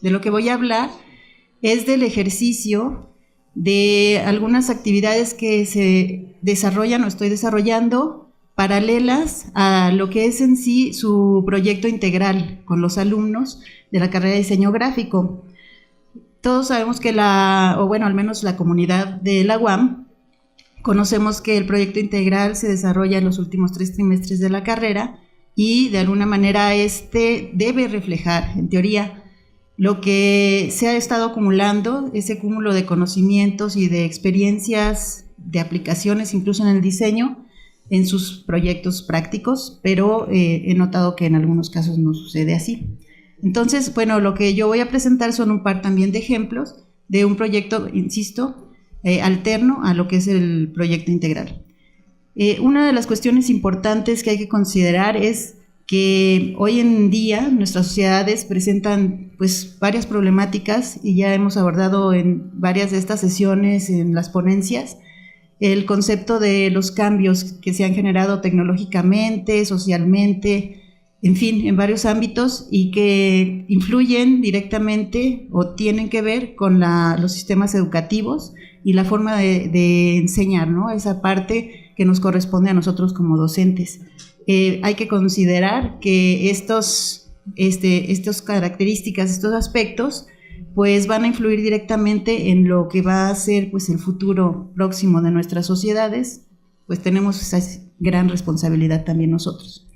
De lo que voy a hablar es del ejercicio de algunas actividades que se desarrollan o estoy desarrollando paralelas a lo que es en sí su proyecto integral con los alumnos de la carrera de diseño gráfico. Todos sabemos que al menos la comunidad de la UAM, conocemos que el proyecto integral se desarrolla en los últimos 3 trimestres de la carrera y de alguna manera debe reflejar, en teoría, lo que se ha estado acumulando, ese cúmulo de conocimientos y de experiencias, de aplicaciones incluso en el diseño, en sus proyectos prácticos, pero he notado que en algunos casos no sucede así. Entonces, lo que yo voy a presentar son un par también de ejemplos de un proyecto, insisto, alterno a lo que es el proyecto integral. Una de las cuestiones importantes que hay que considerar es que hoy en día nuestras sociedades presentan varias problemáticas y ya hemos abordado en varias de estas sesiones, en las ponencias, el concepto de los cambios que se han generado tecnológicamente, socialmente, en fin, en varios ámbitos y que influyen directamente o tienen que ver con los sistemas educativos y la forma de enseñar, ¿no? Esa parte que nos corresponde a nosotros como docentes. Hay que considerar que estas características, estos aspectos, van a influir directamente en lo que va a ser el futuro próximo de nuestras sociedades, tenemos esa gran responsabilidad también nosotros.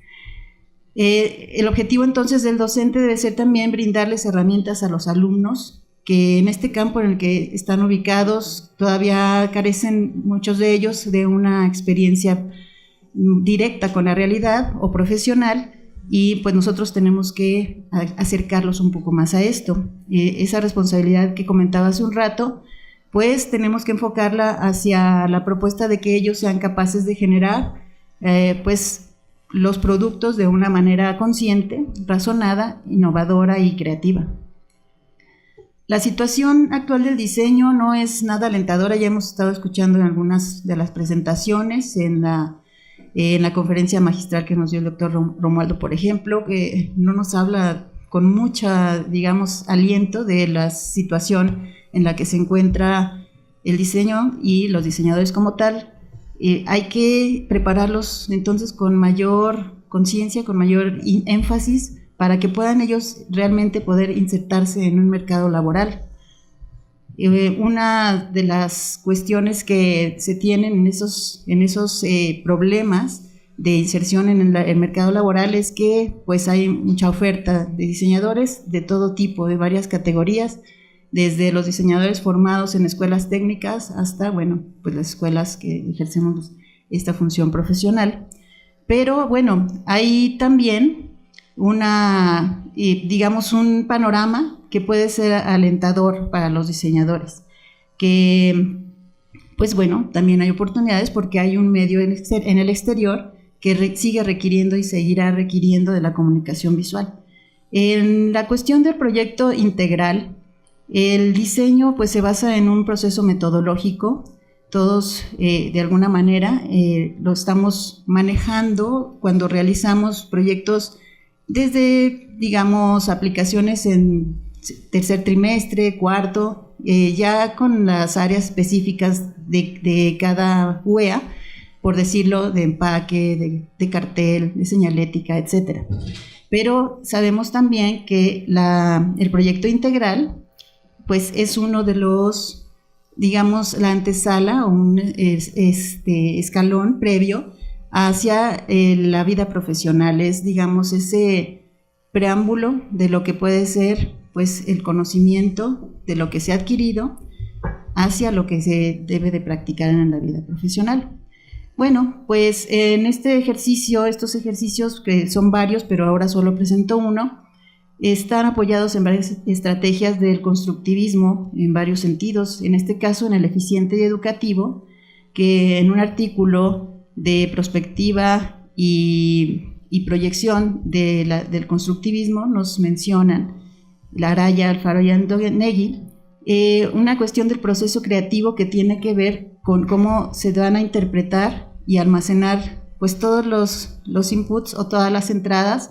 El objetivo entonces del docente debe ser también brindarles herramientas a los alumnos que en este campo en el que están ubicados todavía carecen muchos de ellos de una experiencia directa con la realidad o profesional y nosotros tenemos que acercarlos un poco más a esto. Esa responsabilidad que comentaba hace un rato, tenemos que enfocarla hacia la propuesta de que ellos sean capaces de generar los productos de una manera consciente, razonada, innovadora y creativa. La situación actual del diseño no es nada alentadora, ya hemos estado escuchando en algunas de las presentaciones, en la conferencia magistral que nos dio el doctor Romualdo, por ejemplo, que no nos habla con mucha, aliento de la situación en la que se encuentra el diseño y los diseñadores como tal. Hay que prepararlos entonces con mayor conciencia, con mayor énfasis, para que puedan ellos realmente poder insertarse en un mercado laboral. Una de las cuestiones que se tienen en esos problemas de inserción en el mercado laboral es que hay mucha oferta de diseñadores de todo tipo, de varias categorías, desde los diseñadores formados en escuelas técnicas hasta, las escuelas que ejercemos esta función profesional. Pero hay también un panorama que puede ser alentador para los diseñadores, que también hay oportunidades porque hay un medio en el exterior que sigue requiriendo y seguirá requiriendo de la comunicación visual. En la cuestión del proyecto integral, el diseño se basa en un proceso metodológico. Todos de alguna manera lo estamos manejando cuando realizamos proyectos desde, aplicaciones en tercer trimestre, cuarto, ya con las áreas específicas de cada UEA, por decirlo, de empaque, de cartel, de señalética, etc. Pero sabemos también que el proyecto integral es uno de los, la antesala o un escalón previo hacia la vida profesional, es ese preámbulo de lo que puede ser el conocimiento de lo que se ha adquirido hacia lo que se debe de practicar en la vida profesional. En estos ejercicios que son varios, pero ahora solo presento uno, están apoyados en varias estrategias del constructivismo en varios sentidos, en este caso en el eficiente y educativo, que en un artículo de prospectiva y proyección del constructivismo nos mencionan Laraya, Alfaro y Andonegui, una cuestión del proceso creativo que tiene que ver con cómo se van a interpretar y almacenar todos los inputs o todas las entradas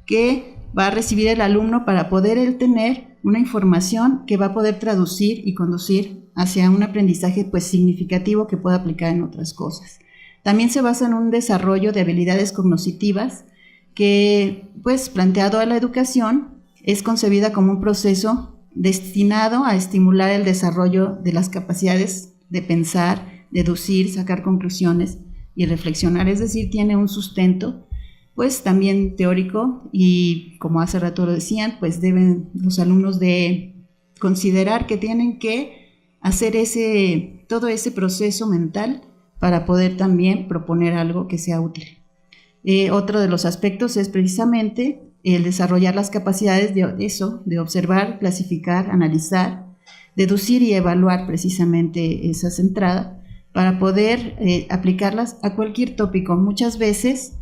que va a recibir el alumno para poder él tener una información que va a poder traducir y conducir hacia un aprendizaje pues significativo que pueda aplicar en otras cosas. También se basa en un desarrollo de habilidades cognitivas que, pues, planteado a la educación, es concebida como un proceso destinado a estimular el desarrollo de las capacidades de pensar, deducir, sacar conclusiones y reflexionar, es decir, tiene un sustento pues también teórico y, como hace rato lo decían, pues deben los alumnos de considerar que tienen que hacer todo ese proceso mental para poder también proponer algo que sea útil. Otro de los aspectos es precisamente el desarrollar las capacidades de observar, clasificar, analizar, deducir y evaluar precisamente esas entradas para poder aplicarlas a cualquier tópico. Muchas veces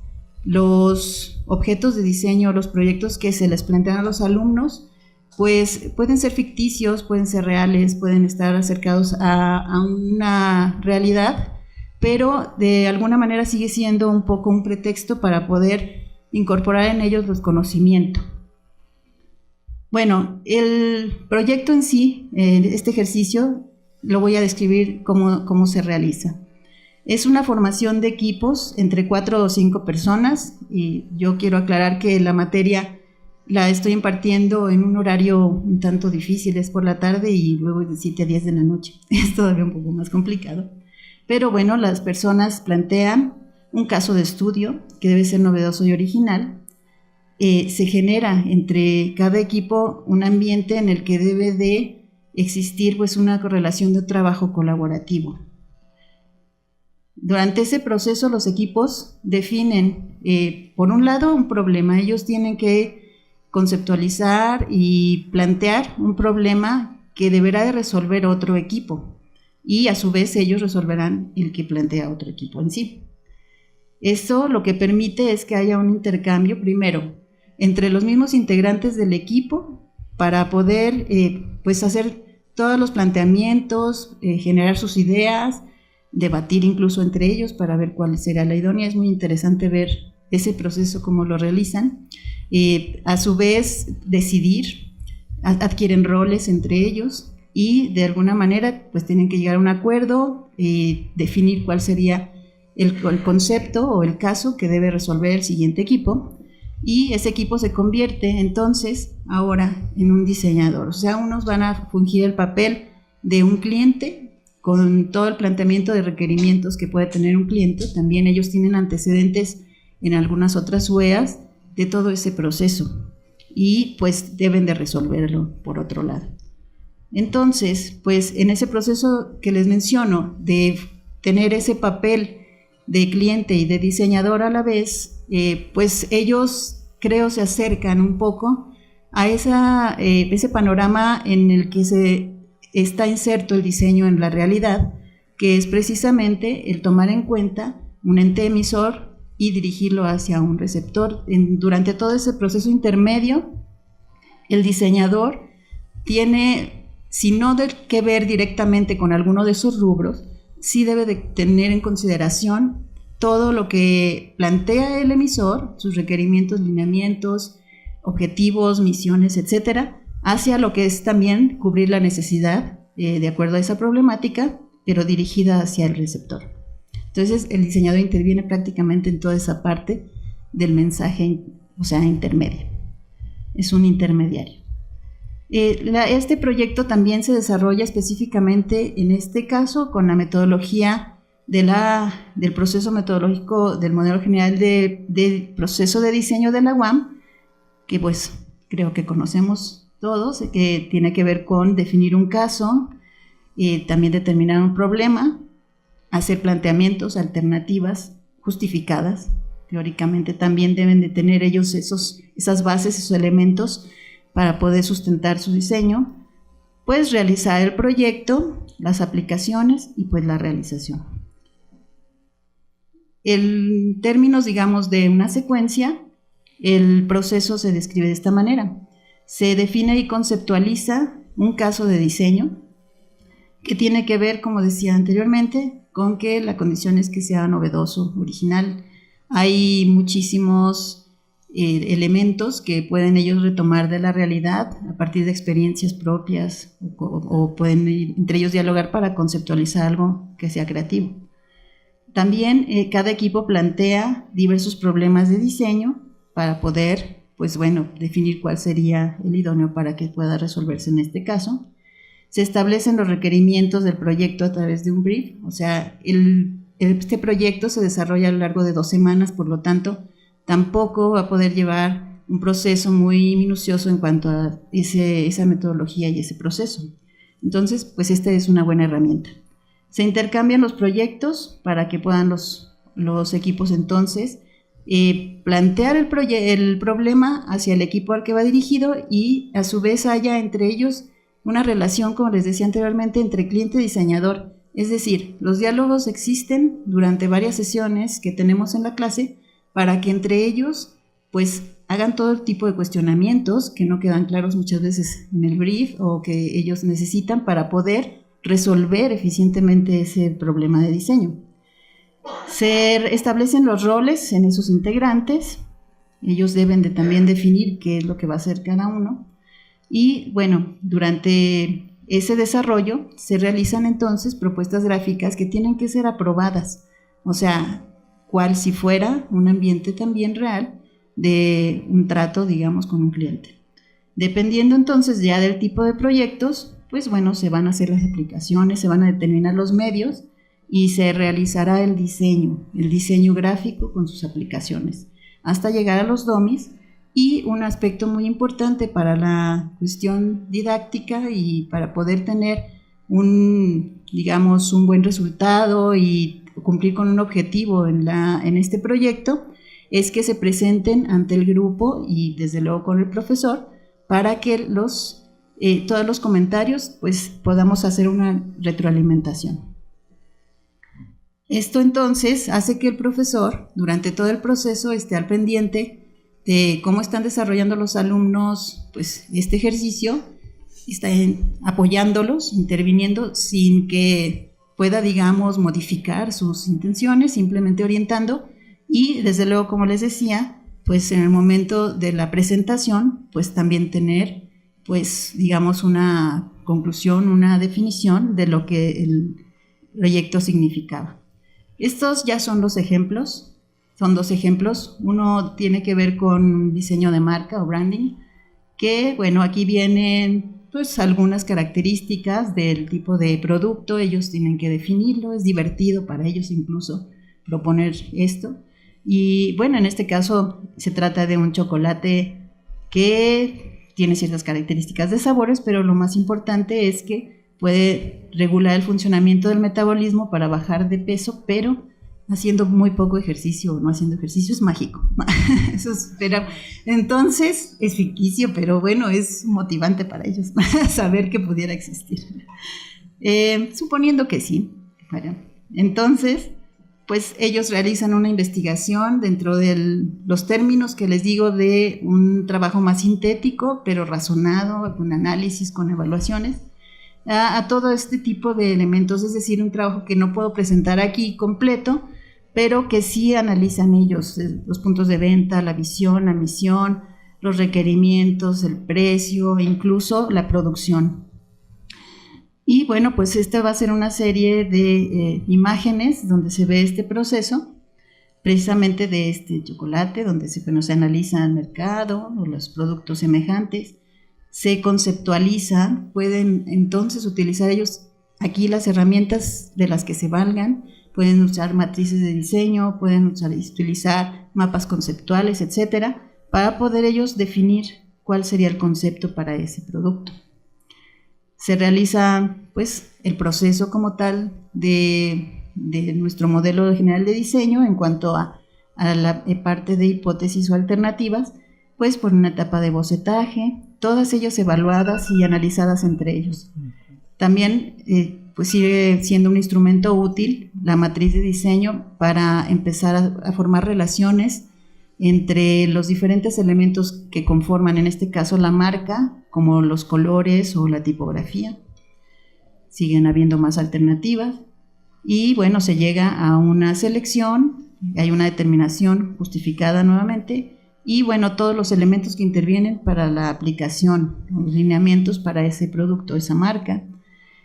los objetos de diseño, los proyectos que se les plantean a los alumnos, pues pueden ser ficticios, pueden ser reales, pueden estar acercados a una realidad, pero de alguna manera sigue siendo un poco un pretexto para poder incorporar en ellos los conocimientos. Bueno, el proyecto en sí, este ejercicio, lo voy a describir cómo se realiza. Es una formación de equipos entre 4 o 5 personas, y yo quiero aclarar que la materia la estoy impartiendo en un horario un tanto difícil, es por la tarde y luego de 7 a 10 de la noche. Es todavía un poco más complicado. Pero bueno, las personas plantean un caso de estudio que debe ser novedoso y original. Se genera entre cada equipo un ambiente en el que debe de existir pues una correlación de trabajo colaborativo. Durante ese proceso los equipos definen, por un lado, un problema. Ellos tienen que conceptualizar y plantear un problema que deberá de resolver otro equipo, y a su vez ellos resolverán el que plantea otro equipo en sí. Eso lo que permite es que haya un intercambio, primero, entre los mismos integrantes del equipo para poder pues hacer todos los planteamientos, generar sus ideas, debatir incluso entre ellos para ver cuál será la idónea. Es muy interesante ver ese proceso, cómo lo realizan. A su vez, decidir, adquieren roles entre ellos y de alguna manera pues tienen que llegar a un acuerdo, definir cuál sería el concepto o el caso que debe resolver el siguiente equipo, y ese equipo se convierte entonces ahora en un diseñador. O sea, unos van a fungir el papel de un cliente con todo el planteamiento de requerimientos que puede tener un cliente. También ellos tienen antecedentes en algunas otras UEAs de todo ese proceso y pues deben de resolverlo por otro lado. Entonces, pues en ese proceso que les menciono de tener ese papel de cliente y de diseñador a la vez, pues ellos creo se acercan un poco a ese panorama en el que está inserto el diseño en la realidad, que es precisamente el tomar en cuenta un ente emisor y dirigirlo hacia un receptor. Durante todo ese proceso intermedio, el diseñador tiene, si no de que ver directamente con alguno de esos rubros, sí debe de tener en consideración todo lo que plantea el emisor, sus requerimientos, lineamientos, objetivos, misiones, etcétera, hacia lo que es también cubrir la necesidad de acuerdo a esa problemática, pero dirigida hacia el receptor. Entonces, el diseñador interviene prácticamente en toda esa parte del mensaje, o sea, intermedio. Es un intermediario. Este proyecto también se desarrolla específicamente, en este caso, con la metodología del proceso metodológico del modelo general de proceso de diseño de la UAM, que pues creo que conocemos todos, que tiene que ver con definir un caso, también determinar un problema, hacer planteamientos, alternativas justificadas. Teóricamente también deben de tener ellos esas bases, esos elementos para poder sustentar su diseño, pues realizar el proyecto, las aplicaciones y pues la realización. En términos, digamos, de una secuencia, el proceso se describe de esta manera. Se define y conceptualiza un caso de diseño que tiene que ver, como decía anteriormente, con que la condición es que sea novedoso, original. Hay muchísimos elementos que pueden ellos retomar de la realidad a partir de experiencias propias o pueden entre ellos dialogar para conceptualizar algo que sea creativo. También cada equipo plantea diversos problemas de diseño para poder, pues bueno, definir cuál sería el idóneo para que pueda resolverse en este caso. Se establecen los requerimientos del proyecto a través de un brief, o sea, este proyecto se desarrolla a lo largo de 2 semanas, por lo tanto, tampoco va a poder llevar un proceso muy minucioso en cuanto a esa metodología y ese proceso. Entonces, pues esta es una buena herramienta. Se intercambian los proyectos para que puedan los equipos entonces plantear el problema hacia el equipo al que va dirigido y a su vez haya entre ellos una relación, como les decía anteriormente, entre cliente y diseñador. Es decir, los diálogos existen durante varias sesiones que tenemos en la clase para que entre ellos pues hagan todo tipo de cuestionamientos que no quedan claros muchas veces en el brief o que ellos necesitan para poder resolver eficientemente ese problema de diseño. Se establecen los roles en esos integrantes, ellos deben de también definir qué es lo que va a hacer cada uno y bueno, durante ese desarrollo se realizan entonces propuestas gráficas que tienen que ser aprobadas, o sea, cual si fuera un ambiente también real de un trato, digamos, con un cliente. Dependiendo entonces ya del tipo de proyectos, pues bueno, se van a hacer las aplicaciones, se van a determinar los medios y se realizará el diseño gráfico con sus aplicaciones, hasta llegar a los dummies. Y un aspecto muy importante para la cuestión didáctica y para poder tener un buen resultado y cumplir con un objetivo en este proyecto, es que se presenten ante el grupo y desde luego con el profesor para que todos los comentarios pues podamos hacer una retroalimentación. Esto entonces hace que el profesor durante todo el proceso esté al pendiente de cómo están desarrollando los alumnos pues este ejercicio, está apoyándolos, interviniendo sin que pueda, digamos, modificar sus intenciones, simplemente orientando y desde luego, como les decía, pues en el momento de la presentación, pues también tener, pues digamos, una conclusión, una definición de lo que el proyecto significaba. Estos ya son los ejemplos. Son 2 ejemplos, uno tiene que ver con diseño de marca o branding, que bueno, aquí vienen pues algunas características del tipo de producto, ellos tienen que definirlo, es divertido para ellos incluso proponer esto, y bueno, en este caso se trata de un chocolate que tiene ciertas características de sabores, pero lo más importante es que puede regular el funcionamiento del metabolismo para bajar de peso, pero haciendo muy poco ejercicio o no haciendo ejercicio es mágico. Pero entonces es ficticio, pero bueno, es motivante para ellos saber que pudiera existir. Suponiendo que sí. Bueno, entonces, pues ellos realizan una investigación dentro de los términos que les digo de un trabajo más sintético, pero razonado, con análisis, con evaluaciones, a todo este tipo de elementos, es decir, un trabajo que no puedo presentar aquí completo, pero que sí analizan ellos los puntos de venta, la visión, la misión, los requerimientos, el precio, incluso la producción. Y bueno, pues esta va a ser una serie de imágenes donde se ve este proceso, precisamente de este chocolate, donde se analiza el mercado o los productos semejantes, se conceptualizan, pueden entonces utilizar ellos aquí las herramientas de las que se valgan, pueden usar matrices de diseño, pueden utilizar mapas conceptuales, etcétera, para poder ellos definir cuál sería el concepto para ese producto. Se realiza pues el proceso como tal de nuestro modelo general de diseño en cuanto a la parte de hipótesis o alternativas, pues por una etapa de bocetaje, todas ellas evaluadas y analizadas entre ellos. También pues sigue siendo un instrumento útil la matriz de diseño para empezar a formar relaciones entre los diferentes elementos que conforman, en este caso, la marca, como los colores o la tipografía. Siguen habiendo más alternativas y bueno, se llega a una selección, hay una determinación justificada nuevamente y bueno, todos los elementos que intervienen para la aplicación, los lineamientos para ese producto, esa marca.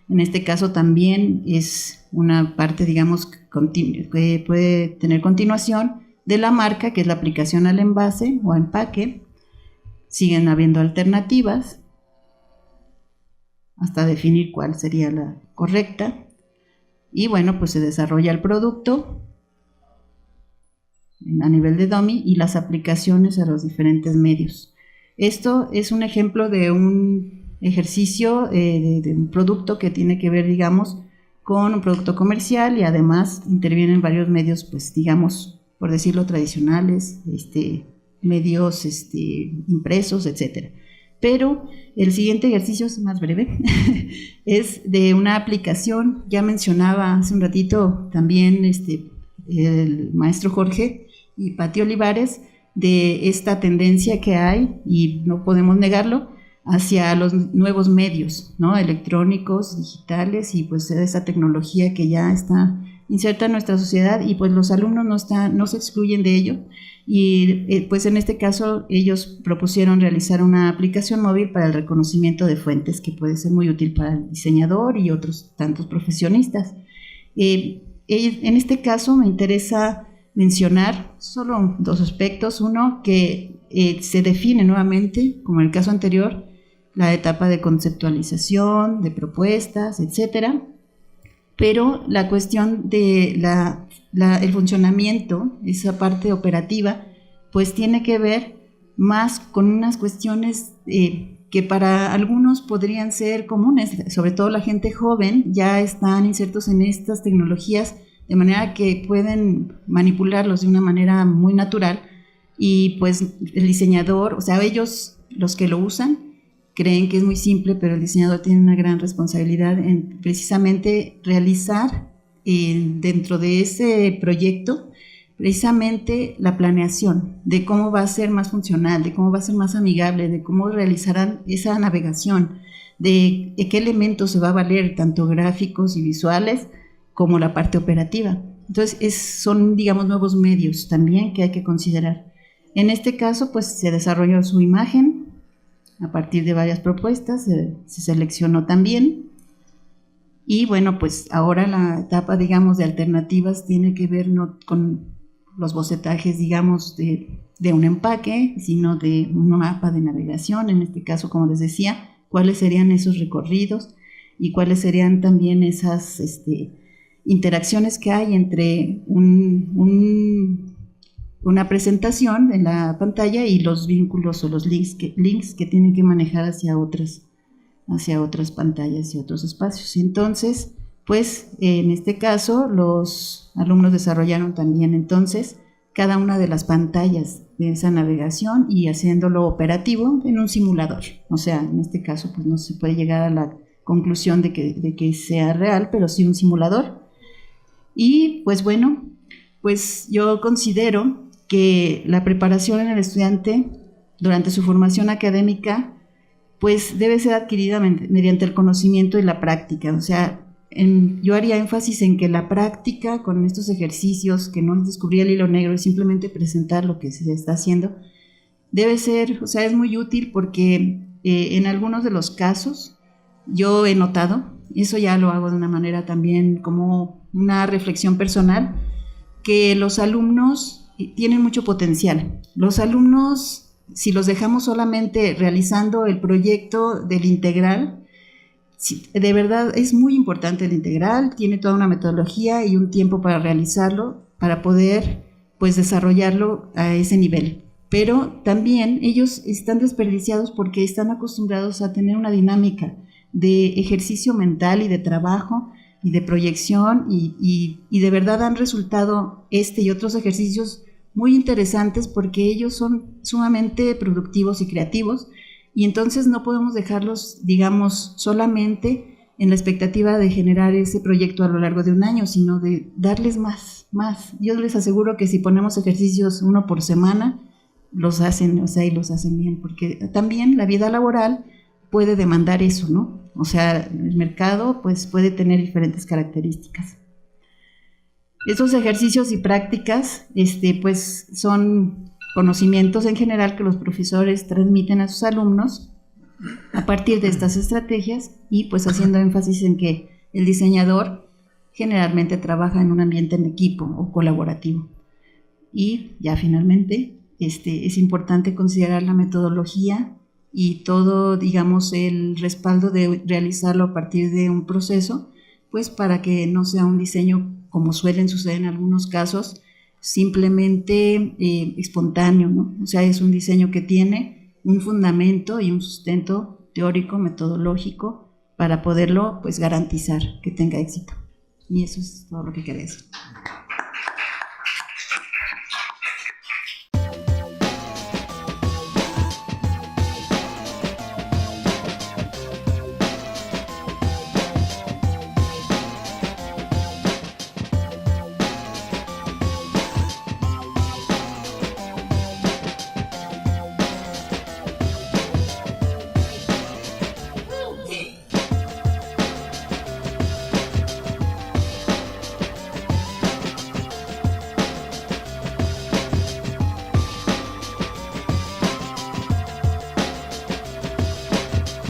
En este caso también es una parte, digamos, que puede tener continuación de la marca, que es la aplicación al envase o empaque. Siguen habiendo alternativas hasta definir cuál sería la correcta. Y bueno, pues se desarrolla el producto a nivel de dummy y las aplicaciones a los diferentes medios. Esto es un ejemplo de un ejercicio de un producto que tiene que ver, digamos, con un producto comercial y además intervienen varios medios, pues digamos, por decirlo, tradicionales, medios impresos, etcétera. Pero el siguiente ejercicio es más breve, es de una aplicación, ya mencionaba hace un ratito también el maestro Jorge y Pati Olivares, de esta tendencia que hay, y no podemos negarlo, hacia los nuevos medios, ¿no? Electrónicos, digitales, y pues esa tecnología que ya está inserta en nuestra sociedad, y pues los alumnos no se excluyen de ello. Y pues en este caso ellos propusieron realizar una aplicación móvil para el reconocimiento de fuentes, que puede ser muy útil para el diseñador y otros tantos profesionistas. En este caso me interesa mencionar solo dos aspectos. Uno, que se define nuevamente, como en el caso anterior, la etapa de conceptualización, de propuestas, etcétera. Pero la cuestión de el funcionamiento, esa parte operativa, pues tiene que ver más con unas cuestiones que para algunos podrían ser comunes, sobre todo la gente joven, ya están insertos en estas tecnologías de manera que pueden manipularlos de una manera muy natural, y pues el diseñador, o sea, ellos, los que lo usan, creen que es muy simple, pero el diseñador tiene una gran responsabilidad en precisamente realizar dentro de ese proyecto precisamente la planeación de cómo va a ser más funcional, de cómo va a ser más amigable, de cómo realizarán esa navegación, de qué elementos se va a valer, tanto gráficos y visuales como la parte operativa. Entonces son, digamos, nuevos medios también que hay que considerar. En este caso, pues se desarrolló su imagen a partir de varias propuestas, se seleccionó también, y bueno, pues ahora la etapa, digamos, de alternativas tiene que ver no con los bocetajes, digamos, de un empaque, sino de un mapa de navegación. En este caso, como les decía, cuáles serían esos recorridos y cuáles serían también esas interacciones que hay entre una presentación en la pantalla y los vínculos o los links que tienen que manejar hacia otras pantallas y otros espacios. Entonces, pues en este caso los alumnos desarrollaron también entonces cada una de las pantallas de esa navegación y haciéndolo operativo en un simulador. O sea, en este caso pues no se puede llegar a la conclusión de que sea real, pero sí un simulador. Y pues bueno, pues yo considero que la preparación en el estudiante durante su formación académica pues debe ser adquirida mediante el conocimiento y la práctica. O sea, yo haría énfasis en que la práctica con estos ejercicios, que no es descubrir el hilo negro, es simplemente presentar lo que se está haciendo, debe ser, o sea, es muy útil porque en algunos de los casos yo he notado, y eso ya lo hago de una manera también como una reflexión personal, que los alumnos tienen mucho potencial. Los alumnos, si los dejamos solamente realizando el proyecto del integral, de verdad es muy importante el integral, tiene toda una metodología y un tiempo para realizarlo, para poder pues desarrollarlo a ese nivel. Pero también ellos están desperdiciados porque están acostumbrados a tener una dinámica de ejercicio mental y de trabajo y de proyección, y de verdad han resultado y otros ejercicios muy interesantes porque ellos son sumamente productivos y creativos, y entonces no podemos dejarlos, digamos, solamente en la expectativa de generar ese proyecto a lo largo de un año, sino de darles más. Yo les aseguro que si ponemos ejercicios uno por semana, los hacen, o sea, y los hacen bien, porque también la vida laboral puede demandar eso, ¿no? O sea, el mercado pues puede tener diferentes características. Estos ejercicios y prácticas pues son conocimientos en general que los profesores transmiten a sus alumnos a partir de estas estrategias y pues haciendo énfasis en que el diseñador generalmente trabaja en un ambiente en equipo o colaborativo. Y ya finalmente es importante considerar la metodología y todo, digamos, el respaldo de realizarlo a partir de un proceso, pues para que no sea un diseño, como suelen suceder en algunos casos, simplemente espontáneo, ¿no? O sea, es un diseño que tiene un fundamento y un sustento teórico, metodológico, para poderlo pues garantizar que tenga éxito. Y eso es todo lo que quería decir.